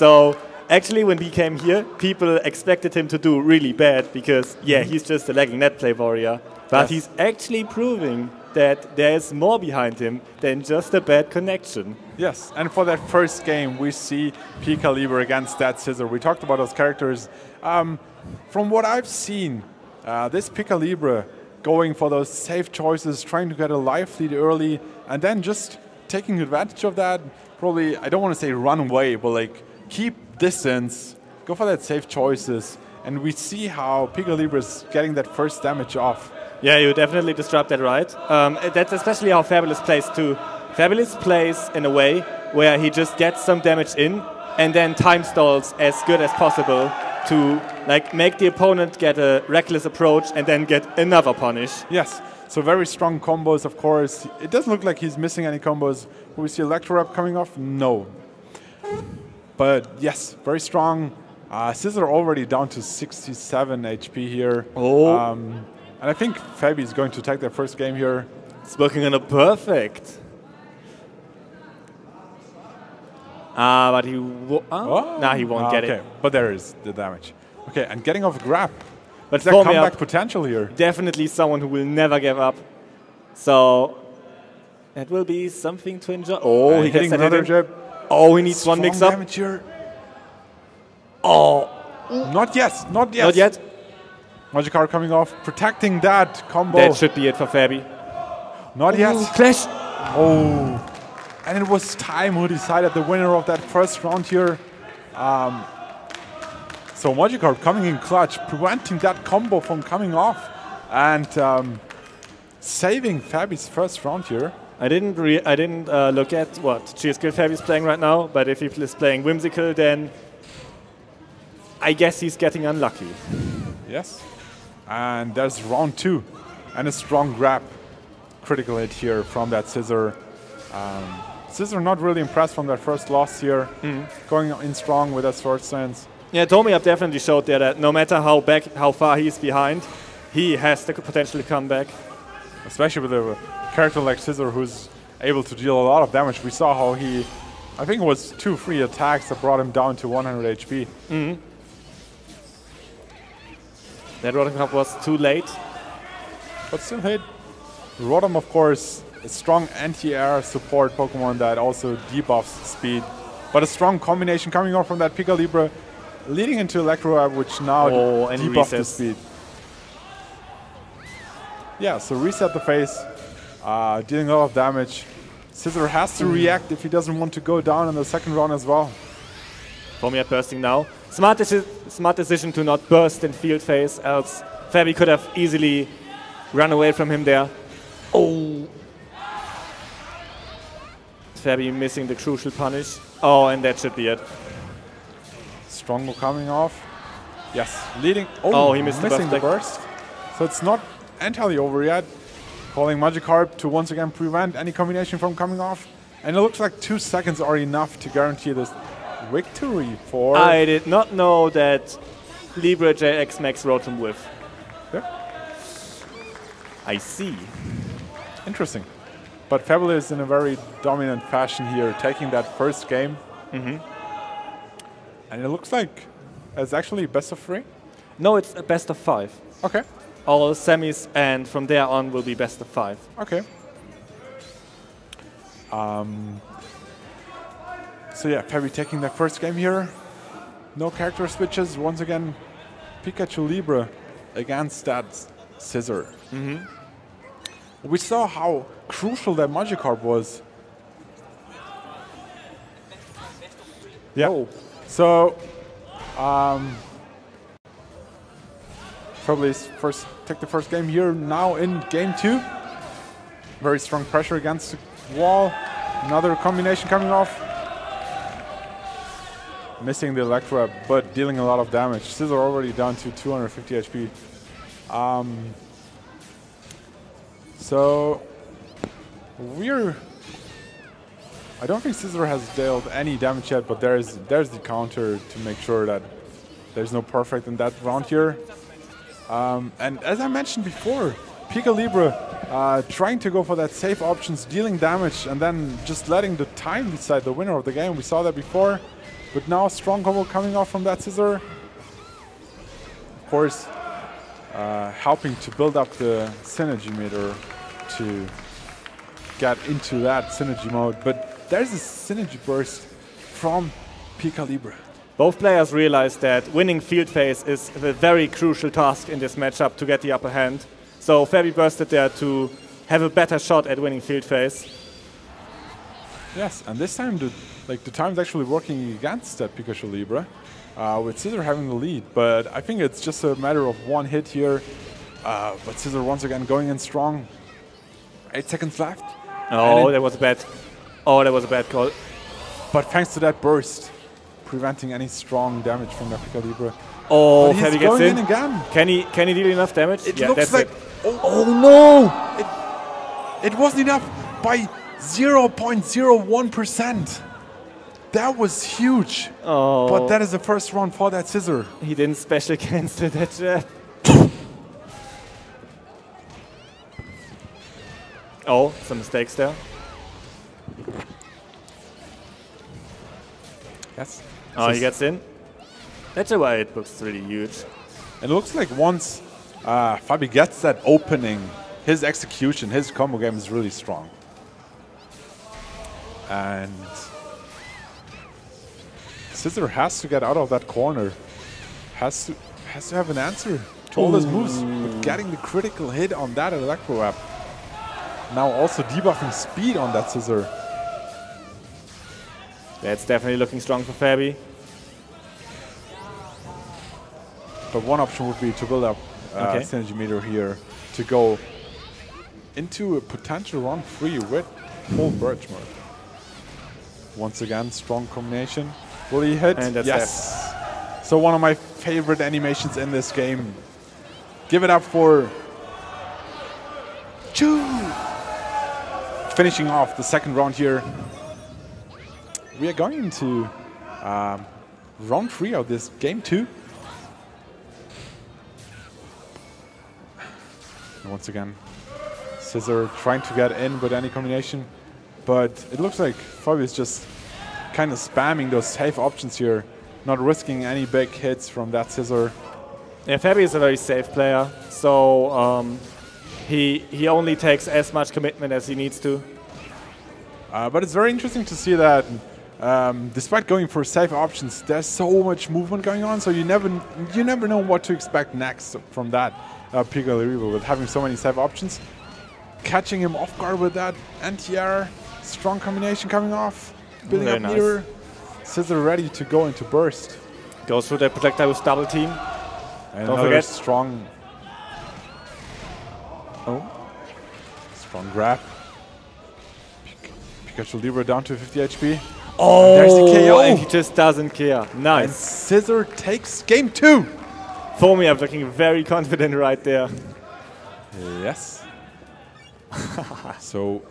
So actually, when he came here, people expected him to do really bad because, yeah, he's just a lagging net play warrior. But he's actually proving that there is more behind him than just a bad connection. Yes, and for that first game, we see Pika Libre against that Scizor. We talked about those characters. From what I've seen, this Pika Libre going for those safe choices, trying to get a life lead early, and then just taking advantage of that. Probably, I don't want to say run away, but like keep distance, go for that safe choices, and we see how Pika Libre is getting that first damage off. Yeah, you definitely disrupt that right. That's especially how Fabilous plays too. Fabilous plays in a way where he just gets some damage in and then time stalls as good as possible to like make the opponent get a reckless approach and then get another punish. Yes, so very strong combos, of course. It doesn't look like he's missing any combos. Will we see Electro Wrap coming off? No. But yes, very strong. Scizor already down to 67 HP here. Oh. And I think Fabi is going to take their first game here. It's working on a perfect. But he he won't get it. But there is the damage. Okay, and getting off grab. But there's comeback potential here. Definitely someone who will never give up. So that will be something to enjoy. Oh, he gets another jab. Oh, he needs one mix-up. Damage here. Oh. Not yet, not yet. Not yet. Magikarp coming off, protecting that combo. That should be it for Fabi. Not yet. Clash. Oh. And it was Time who decided the winner of that first round here. So Magikarp coming in clutch, preventing that combo from coming off and saving Fabi's first round here. I didn't look at what GS Fabi is playing right now, but if he is playing Whimsical, then I guess he's getting unlucky. Yes. And there's round 2 and a strong grab. Critical hit here from that Scizor. Scizor not really impressed from that first loss here. Going in strong with that sword stance. Yeah, tomeAP definitely showed there that no matter how far he's behind, he has the potential to come back. Especially with a character like Scizor who's able to deal a lot of damage. We saw how he, I think it was 2 free attacks that brought him down to 100 HP. That Rotom Cup was too late. But still hit. Rotom, of course, a strong anti-air support Pokemon that also debuffs speed. But a strong combination coming off from that Pika Libre, leading into Electro Wrap, which now debuffs the speed. Yeah, so reset the face, dealing a lot of damage. Scizor has to react if he doesn't want to go down in the second round as well. tomeAP bursting now. Smart decision to not burst in field phase, else Fabi could have easily run away from him there. Oh! Fabi missing the crucial punish. Oh, and that should be it. Strongo coming off. Yes, leading. Oh, he missed the burst. So it's not entirely over yet. Calling Magikarp to once again prevent any combination from coming off. And it looks like 2 seconds are enough to guarantee this victory for... I did not know that Libre JX Max Rotom Whiff. Yeah. I see. Interesting. But Fabilous in a very dominant fashion here, taking that first game. And it looks like it's actually best of 3? No, it's a best of 5. Okay. All semis, and from there on will be best of 5. Okay. So yeah, Fabi taking that first game here. No character switches. Once again, Pikachu Libre against that Scizor. We saw how crucial that Magikarp was. Yeah. Oh. So, probably take the first game here. Now in game 2. Very strong pressure against the wall. Another combination coming off. Missing the Electro Wrap, but dealing a lot of damage. Scizor already down to 250 HP. So I don't think Scizor has dealt any damage yet, but there's the counter to make sure that there's no perfect in that round here. And as I mentioned before, Pika Libre trying to go for that safe options, dealing damage, and then just letting the time decide the winner of the game. We saw that before. But now strong combo coming off from that Scizor. Of course, helping to build up the synergy meter to get into that synergy mode. But there's a synergy burst from Libre. Both players realize that winning field phase is a very crucial task in this matchup to get the upper hand. So Fabi bursted there to have a better shot at winning field phase. Yes, and this time the time's actually working against that Pikachu Libre, with Scizor having the lead. But I think it's just a matter of one hit here. But Scizor once again going in strong. 8 seconds left. Oh, that was bad. Oh, that was a bad call. But thanks to that burst, preventing any strong damage from that Pikachu Libre. Oh, Fabi Fabi gets gets in again. Can he deal enough damage? It yeah, looks that's like it. oh no! It wasn't enough by 0.01%. That was huge. Oh. But that is the first round for that Scizor. He didn't special cancel that jab. Oh, some mistakes there. Yes. Oh, he gets in. That's why it looks really huge. It looks like once Fabi gets that opening, his execution, his combo game is really strong. And Scizor has to get out of that corner. Has to have an answer to all his moves. But getting the critical hit on that Electro Wrap. Now also debuffing speed on that Scizor. That's definitely looking strong for Fabi. But one option would be to build up synergy meter here to go into a potential run free with full Birch mode. Once again, strong combination. Will he hit? And that's yes. So one of my favorite animations in this game. Give it up for Chu. Finishing off the second round here. We are going into round 3 of this game 2. And once again, Scizor trying to get in with any combination, but it looks like Fabi is just kind of spamming those safe options here, not risking any big hits from that Scizor. Yeah, Fabi is a very safe player, so he only takes as much commitment as he needs to. But it's very interesting to see that despite going for safe options, there's so much movement going on, so you never know what to expect next from that Pikachu Libre with having so many safe options. Catching him off guard with that anti-air, strong combination coming off, building up meter. Scizor ready to go into burst. Goes through that projectile with double team. And don't another forget. strong grab. Pikachu Libre down to 50 HP. Oh, there's the KO. And he just doesn't care. Nice. And Scizor takes game 2. Foamy up looking very confident right there. Yes. So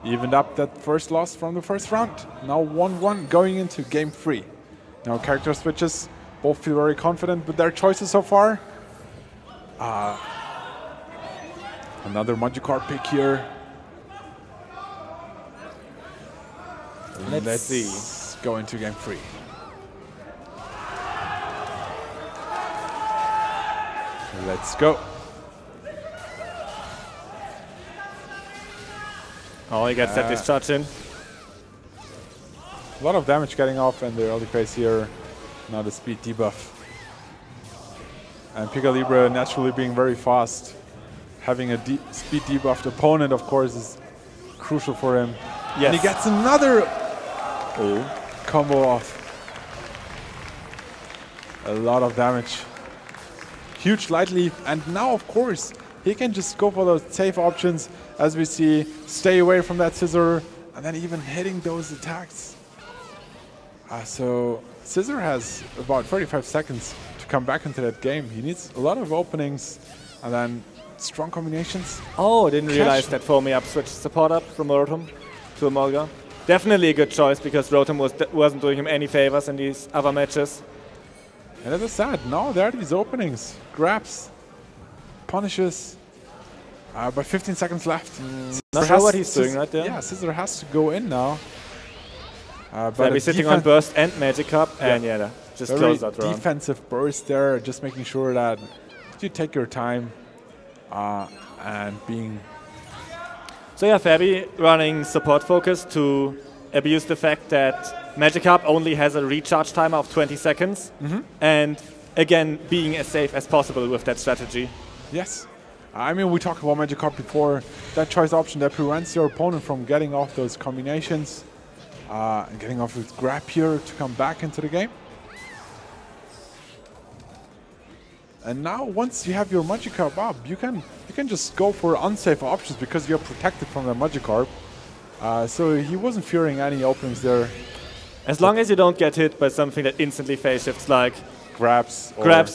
evened up that first loss from the first round. Now 1-1 going into game 3. Now character switches. Both feel very confident with their choices so far. Another Magikarp pick here. Let's see. Go into game 3. Let's go. Oh, he gets that discharge in. A lot of damage getting off in the early phase here. Now the speed debuff. And Pikachu Libre naturally being very fast. Having a speed debuffed opponent, of course, is crucial for him. Yes. And he gets another combo off. A lot of damage. Huge light leaf. And now, of course, he can just go for those safe options. As we see, stay away from that Scizor. And then even hitting those attacks. So Scizor has about 35 seconds to come back into that game. He needs a lot of openings and then strong combinations. Oh, I didn't realize that Foamy up switched support up from Rotom to Emolga. Definitely a good choice because Rotom wasn't doing him any favors in these other matches. And as I said, now there are these openings. Grabs, punishes. But 15 seconds left. Not sure what he's doing right there. Yeah, Scizor has to go in now. Fabi sitting on burst and magic up, and yeah, just close that round. Defensive burst there, just making sure that you take your time and being. So yeah, Fabi running support focus to abuse the fact that Magikarp only has a recharge timer of 20 seconds, and again being as safe as possible with that strategy. Yes. I mean, we talked about Magikarp before. That choice option that prevents your opponent from getting off those combinations and getting off with grab here to come back into the game. And now, once you have your Magikarp up, you can just go for unsafe options because you're protected from the Magikarp. So he wasn't fearing any openings there. As long as you don't get hit by something that instantly phase shifts, like grabs,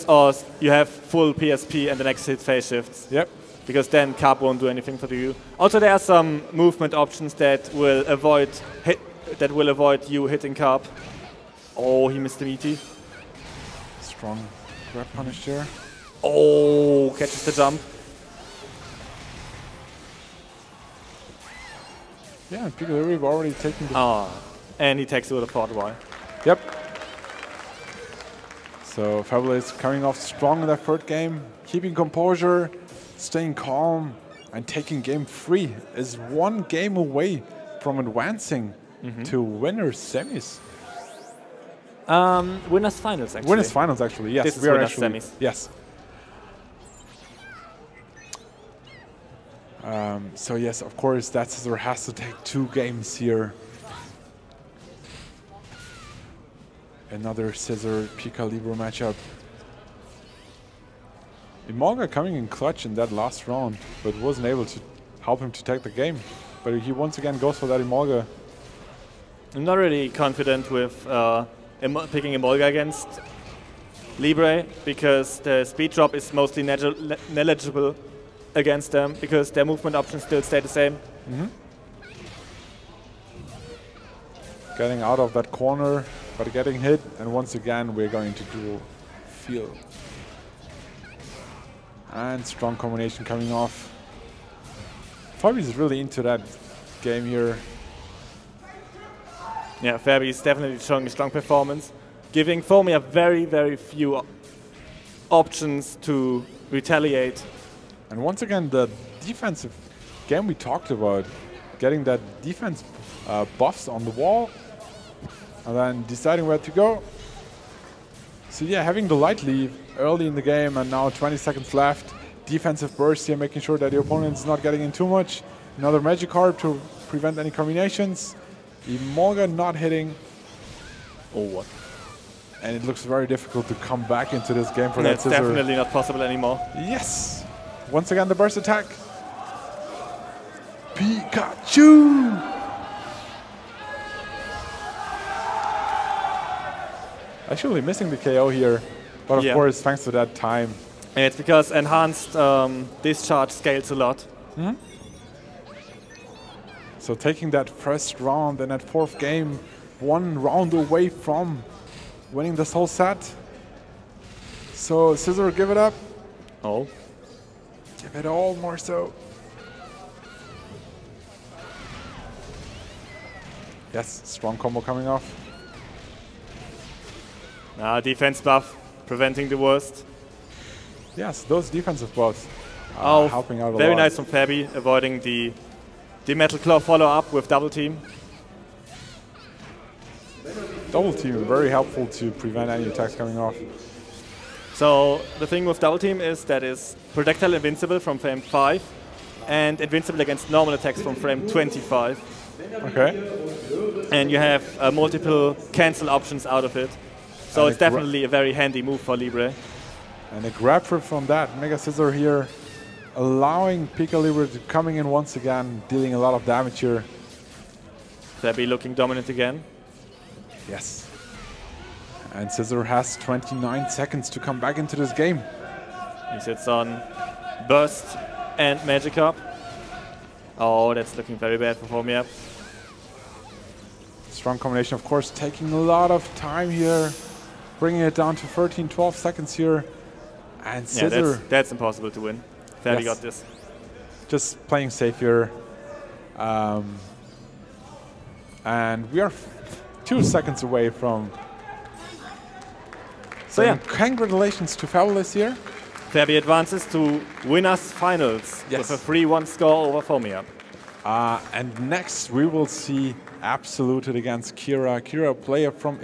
or you have full PSP and the next hit phase shifts. Yep. Because then Carp won't do anything for you. Also, there are some movement options that will avoid you hitting Carp. Oh, he missed the meaty. Strong grab punish there. Oh, catches the jump. Yeah, and Pikachu already taken the... and he takes it with a forward Y. Yep. So Fabilous coming off strong in that third game, keeping composure, staying calm, and taking game 3 is one game away from advancing to winners semis. Winners finals, actually. Winners finals, actually. Yes, this we are winners actually semis. Yes. So yes, of course, that Scizor has to take 2 games here. Another Scizor Pika Libre matchup. Emolga coming in clutch in that last round, but wasn't able to help him to take the game. But he once again goes for that Emolga. I'm not really confident with picking Emolga against Libre because the speed drop is mostly negligible against them because their movement options still stay the same. Getting out of that corner, but getting hit, and once again we're going to dual field. And strong combination coming off. Fabi is really into that game here. Yeah, Fabi is definitely showing a strong performance, giving Foamy a very, very few options to retaliate. And once again, the defensive game we talked about, getting that defense buffs on the wall, and then deciding where to go. So yeah, having the light leave early in the game, and now 20 seconds left. Defensive burst here, making sure that the opponent is not getting in too much. Another Magikarp to prevent any combinations. Emolga not hitting. Oh, what? And it looks very difficult to come back into this game for that It's Scizor. definitely not possible anymore. Yes! Once again, the burst attack. Pikachu! Actually missing the KO here, but of course, thanks to that time. And it's because enhanced discharge scales a lot. So taking that first round and that 4th game, 1 round away from winning this whole set. So Scizor, give it up. Oh. Give it all, more so. Yes, strong combo coming off. Defense buff, preventing the worst. Yes, those defensive buffs are helping out a lot. Very nice from Fabi, avoiding the Metal Claw follow-up with double team. Double team, very helpful to prevent any attacks coming off. So the thing with double team is that is projectile invincible from frame 5 and invincible against normal attacks from frame 25. Okay. And you have multiple cancel options out of it. So it's definitely a very handy move for Libre. And a grab from that Mega Scizor here, allowing Pika Libre to coming in once again, dealing a lot of damage here. Fabi looking dominant again. Yes. And Scizor has 29 seconds to come back into this game. He sits on Burst and Magikarp. Oh, that's looking very bad for Foamy. Strong combination, of course, taking a lot of time here, bringing it down to 13, 12 seconds here. And Scizor, that's impossible to win. Fabi got this. Just playing safe here. And we are 2 seconds away from. So yeah, congratulations to Fabilous here. Fabi advances to winners finals with a 3-1 score over Fomiap. And next we will see Absoluted against Kira. Kira, player from